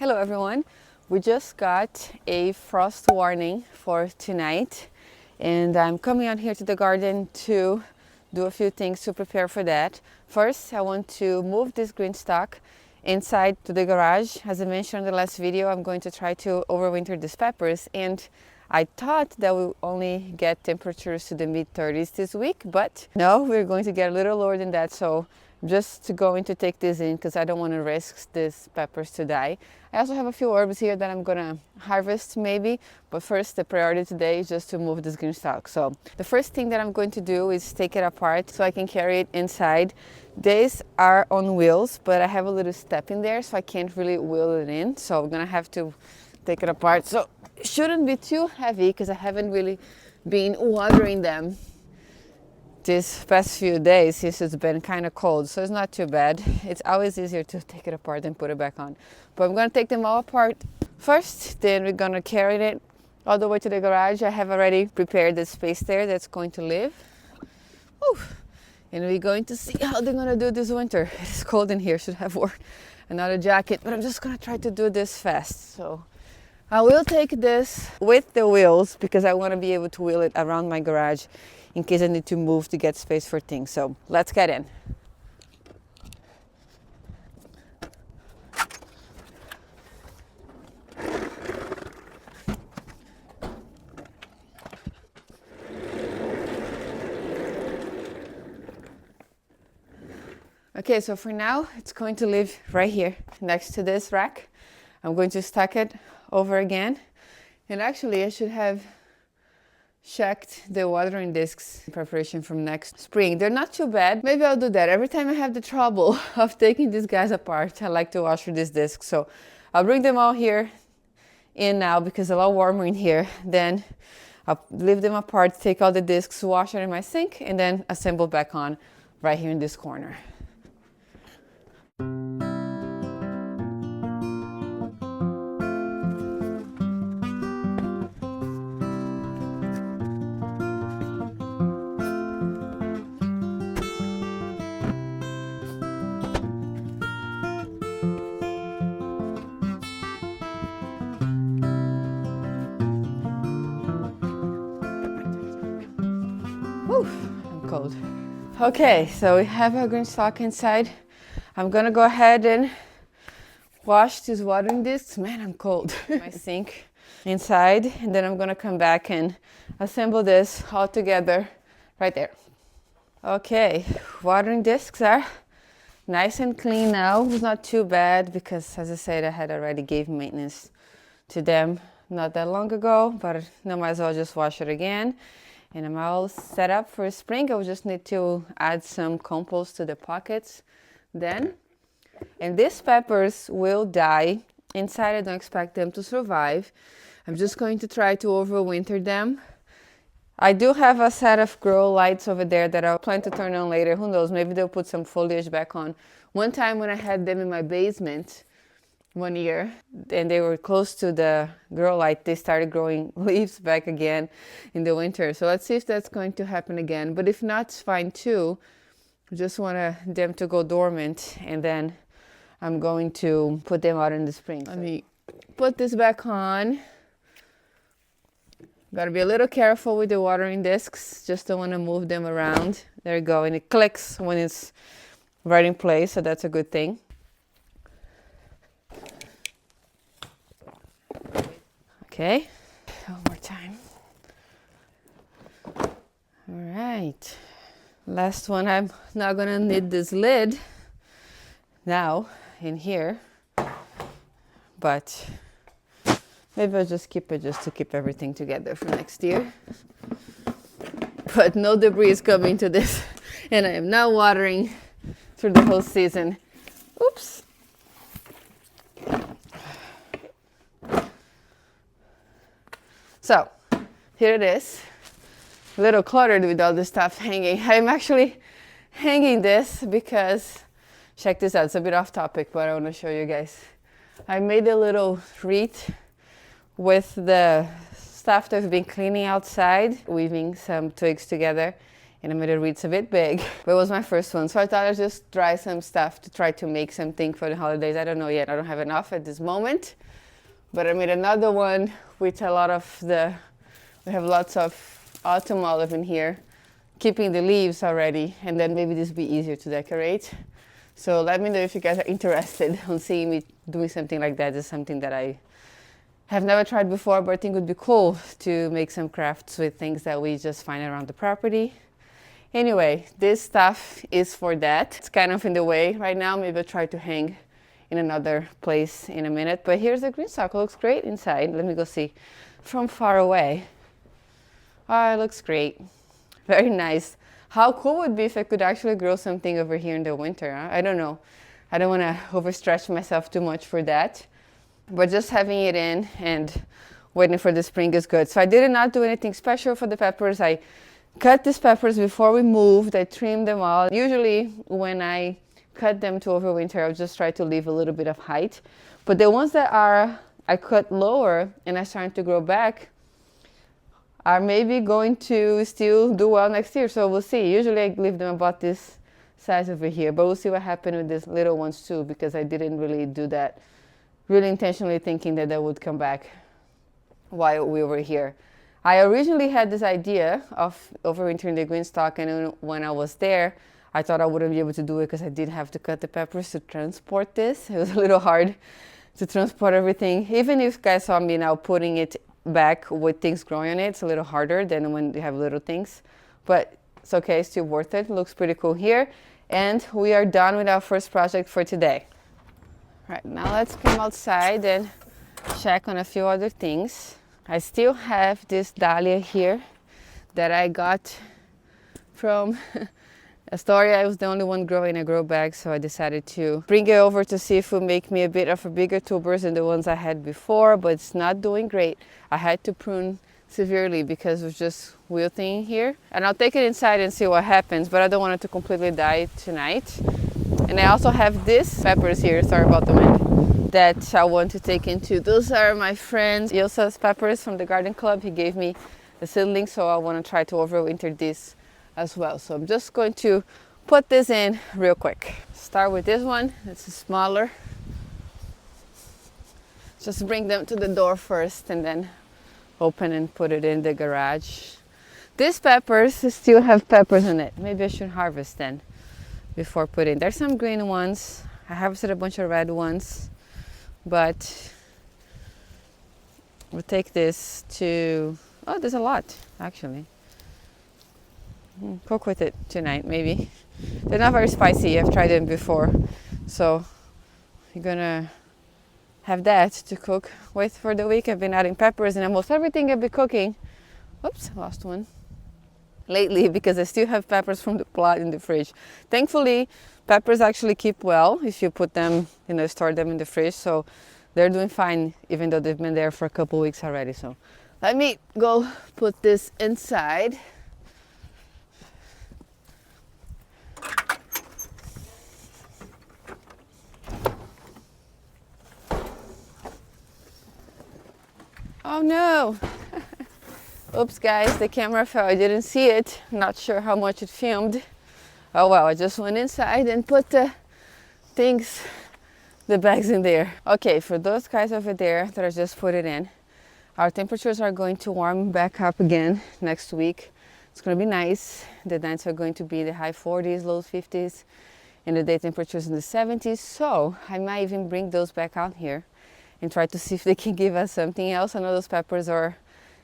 Hello everyone. We just got a frost warning for tonight and I'm coming out here to the garden to do a few things to prepare for that. First, I want to move this GreenStalk inside to the garage. As I mentioned in the last video, I'm going to try to overwinter these peppers, and I thought that we'll only get temperatures to the mid-30s this week, but no, we're going to get a little lower than that. So just going to take this in because I don't want to risk these peppers to die. I also have a few herbs here that I'm gonna harvest maybe, but first the priority today is just to move this GreenStalk. So the first thing that I'm going to do is take it apart so I can carry it inside. These are on wheels, but I have a little step in there so I can't really wheel it in. So I'm gonna have to take it apart. So it shouldn't be too heavy because I haven't really been watering them these past few days since it's been kind of cold, so it's not too bad. It's always easier to take it apart and put it back on. But I'm gonna take them all apart first, then we're gonna carry it all the way to the garage. I have already prepared the space there that's going to live. Whew. And we're going to see how they're gonna do this winter. It's cold in here, should have worn another jacket, but I'm just gonna try to do this fast. So I will take this with the wheels because I want to be able to wheel it around my garage in case I need to move to get space for things. So let's get in. Okay, so for now, it's going to live right here next to this rack. I'm going to stack it over again. And actually, I should have checked the watering discs in preparation from next spring. They're not too bad. Maybe I'll do that. Every time I have the trouble of taking these guys apart, I like to wash these discs. So I'll bring them all here in now because it's a lot warmer in here. Then I'll leave them apart, take all the discs, wash it in my sink, and then assemble back on right here in this corner. I'm cold. Okay, so we have our GreenStalk inside. I'm gonna go ahead and wash these watering discs. Man, I'm cold. My sink inside, and then I'm gonna come back and assemble this all together right there. Okay, watering discs are nice and clean now. It's not too bad because, as I said, I had already gave maintenance to them not that long ago, but I might as well just wash it again. And I'm all set up for spring. I will just need to add some compost to the pockets then. And these peppers will die inside. I don't expect them to survive. I'm just going to try to overwinter them. I do have a set of grow lights over there that I'll plan to turn on later. Who knows, maybe they'll put some foliage back on. One time when I had them in my basement, one year, and they were close to the grow light, they started growing leaves back again in the winter. So let's see if that's going to happen again. But if not, it's fine too. I just want them to go dormant, and then I'm going to put them out in the spring. Let me put this back on. Gotta be a little careful with the watering discs. Just don't want to move them around. There you go. And it clicks when it's right in place, so that's a good thing. Okay, one more time. All right, last one. I'm now gonna need this lid now in here, but maybe I'll just keep it just to keep everything together for next year. But no debris is coming to this, and I am now watering through the whole season. Oops. So here it is, a little cluttered with all this stuff hanging. I'm actually hanging this because, check this out, it's a bit off topic, but I want to show you guys. I made a little wreath with the stuff that we've been cleaning outside, weaving some twigs together, and I'm gonna read. It's a bit big, but it was my first one. So I thought I'd just try some stuff to try to make something for the holidays. I don't know yet, I don't have enough at this moment, but I made another one with a lot of we have lots of autumn olive in here, keeping the leaves already, and then maybe this will be easier to decorate. So let me know if you guys are interested on seeing me doing something like that. It's something that I have never tried before, but I think it would be cool to make some crafts with things that we just find around the property. Anyway, this stuff is for that. It's kind of in the way right now. Maybe I'll try to hang in another place in a minute. But here's the GreenStalk. It looks great inside. Let me go see from far away. Oh, it looks great. Very nice. How cool would it be if I could actually grow something over here in the winter? Huh? I don't know. I don't want to overstretch myself too much for that. But just having it in and waiting for the spring is good. So I did not do anything special for the peppers. I cut these peppers before we moved. I trimmed them all. Usually when I cut them to overwinter, I'll just try to leave a little bit of height. But the ones that I cut lower and are starting to grow back are maybe going to still do well next year. So we'll see. Usually I leave them about this size over here, but we'll see what happened with these little ones too, because I didn't really do that really intentionally, thinking that they would come back while we were here. I originally had this idea of overwintering the GreenStalk, and when I was there, I thought I wouldn't be able to do it because I did have to cut the peppers to transport this. It was a little hard to transport everything. Even if you guys saw me now putting it back with things growing on it, it's a little harder than when you have little things, but it's okay, it's still worth it. It looks pretty cool here. And we are done with our first project for today. Right, now let's come outside and check on a few other things. I still have this dahlia here that I got from Astoria. I was the only one growing a grow bag, so I decided to bring it over to see if it would make me a bit of a bigger tubers than the ones I had before, but it's not doing great. I had to prune severely because it was just wilting here. And I'll take it inside and see what happens, but I don't want it to completely die tonight. And I also have these peppers here, sorry about the wind, that I want to take into. Those are my friend Ilsa's peppers from the garden club. He gave me the seedling, so I want to try to overwinter this as well. So I'm just going to put this in real quick. Start with this one. It's smaller. Just bring them to the door first and then open and put it in the garage. These peppers still have peppers in it. Maybe I should harvest then before putting. There's some green ones. I harvested a bunch of red ones, but we'll take this to, oh, there's a lot actually. Cook with it tonight, maybe. They're not very spicy. I've tried them before, so you're gonna have that to cook with for the week. I've been adding peppers in almost everything I've been cooking. Oops, lost one. Lately, because I still have peppers from the plot in the fridge. Thankfully, peppers actually keep well if you put them, store them in the fridge. So they're doing fine, even though they've been there for a couple weeks already. So let me go put this inside. Oh no! Oops guys, the camera fell, I didn't see it. Not sure how much it filmed. Oh well, I just went inside and put the things, the bags in there. Okay, for those guys over there that I just put it in, our temperatures are going to warm back up again next week. It's going to be nice. The nights are going to be in the high 40s, low 50s, and the day temperatures in the 70s. So I might even bring those back out here and try to see if they can give us something else. I know those peppers are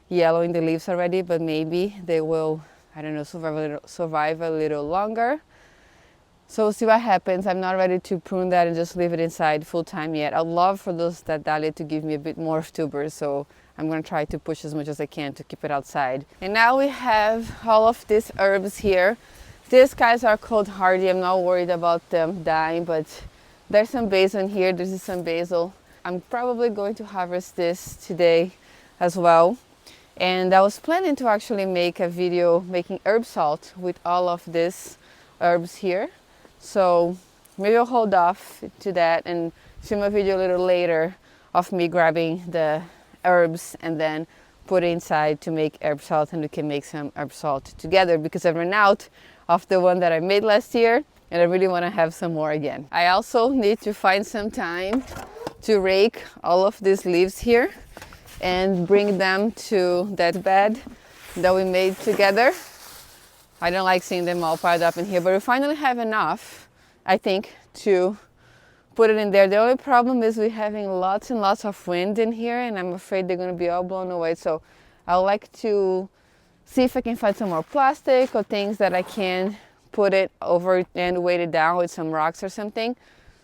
yellow in the leaves already, but maybe they will, I don't know, survive a little longer. So we'll see what happens. I'm not ready to prune that and just leave it inside full time yet. I'd love for that dahlia to give me a bit more of tubers, so I'm going to try to push as much as I can to keep it outside. And now we have all of these herbs here. These guys are called hardy. I'm not worried about them dying, but there's some basil in here. This is some basil. I'm probably going to harvest this today as well. And I was planning to actually make a video making herb salt with all of these herbs here. So maybe I'll hold off to that and film a video a little later of me grabbing the herbs and then put it inside to make herb salt, and we can make some herb salt together because I ran out of the one that I made last year and I really want to have some more again. I also need to find some time to rake all of these leaves here and bring them to that bed that we made together. I don't like seeing them all piled up in here, but we finally have enough, I think, to put it in there. The only problem is we're having lots and lots of wind in here, and I'm afraid they're going to be all blown away. So I would like to see if I can find some more plastic or things that I can put it over and weight it down with some rocks or something.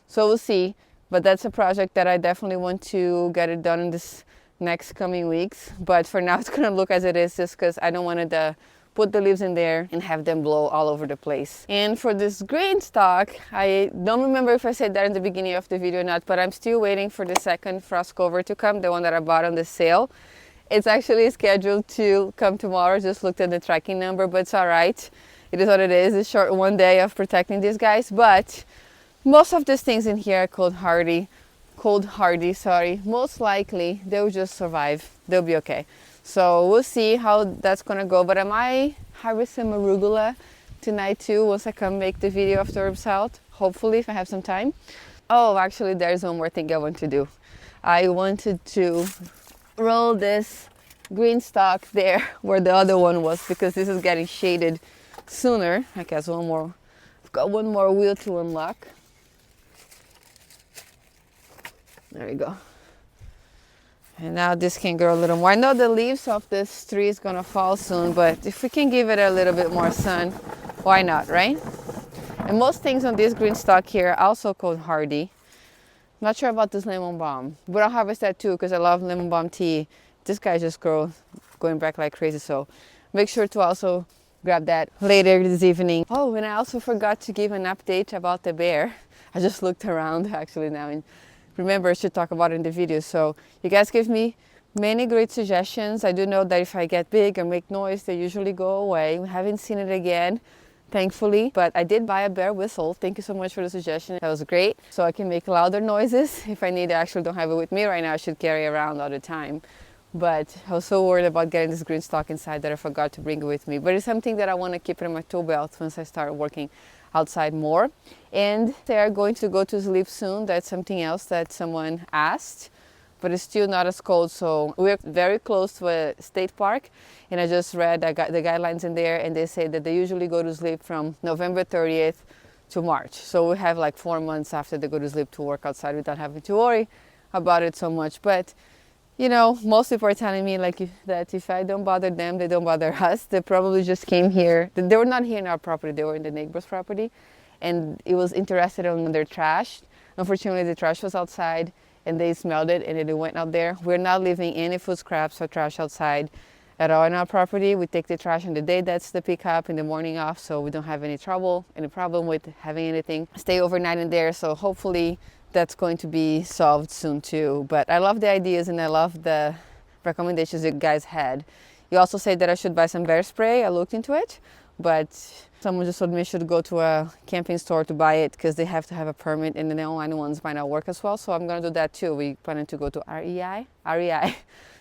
So we'll see. But that's a project that I definitely want to get it done in this next coming weeks. But for now, it's going to look as it is just because I don't want to put the leaves in there and have them blow all over the place. And for this GreenStalk, I don't remember if I said that in the beginning of the video or not, but I'm still waiting for the second frost cover to come, the one that I bought on the sale. It's actually scheduled to come tomorrow. Just looked at the tracking number, but it's all right. It is what it is. It's short one day of protecting these guys, but most of these things in here are cold hardy, most likely they'll just survive. They'll be okay. So we'll see how that's gonna go, but I might harvest some arugula tonight too once I come make the video of the herb salt, hopefully, if I have some time. Oh, actually there's one more thing I want to do. I wanted to roll this GreenStalk there where the other one was, because this is getting shaded sooner. I guess I've got one more wheel to unlock. There you go. And now this can grow a little more. I know the leaves of this tree is gonna fall soon, but if we can give it a little bit more sun, why not, right? And most things on this GreenStalk here are also cold hardy. Not sure about this lemon balm, but I'll harvest that too because I love lemon balm tea. This guy just going back like crazy, so make sure to also grab that later this evening. Oh, and I also forgot to give an update about the bear. I just looked around actually now and remember I should talk about it in the video. So you guys give me many great suggestions. I do know that if I get big or make noise, they usually go away. We haven't seen it again, thankfully, but I did buy a bear whistle. Thank you so much for the suggestion. That was great. So I can make louder noises if I need. I actually don't have it with me right now. I should carry it around all the time. But I was so worried about getting this GreenStalk inside that I forgot to bring it with me. But it's something that I want to keep in my tool belt once I start working outside more. And they are going to go to sleep soon. That's something else that someone asked, but it's still not as cold. So we're very close to a state park, and I just read the guidelines in there, and they say that they usually go to sleep from November 30th to March. So we have like 4 months after they go to sleep to work outside without having to worry about it so much. But you know, most people are telling me that if I don't bother them, they don't bother us. They probably just came here. They were not here in our property. They were in the neighbor's property, and it was interested in their trash. Unfortunately, the trash was outside, and they smelled it, and they went out there. We're not leaving any food scraps or trash outside at all in our property. We take the trash on the day that's the pickup, in the morning off, so we don't have any problem with having anything stay overnight in there. So hopefully that's going to be solved soon too. But I love the ideas and I love the recommendations you guys had. You also said that I should buy some bear spray. I looked into it, but someone just told me I should go to a camping store to buy it because they have to have a permit, and the online ones might not work as well. So I'm going to do that too. We planning to go to REI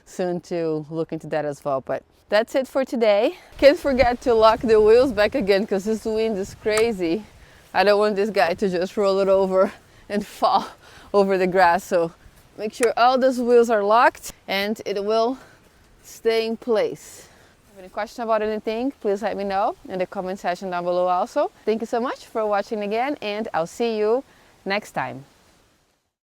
soon to look into that as well. But that's it for today. Can't forget to lock the wheels back again because this wind is crazy. I don't want this guy to just roll it over and fall over the grass. So make sure all those wheels are locked and it will stay in place. If you have any questions about anything, please let me know in the comment section down below also. Thank you so much for watching again, and I'll see you next time.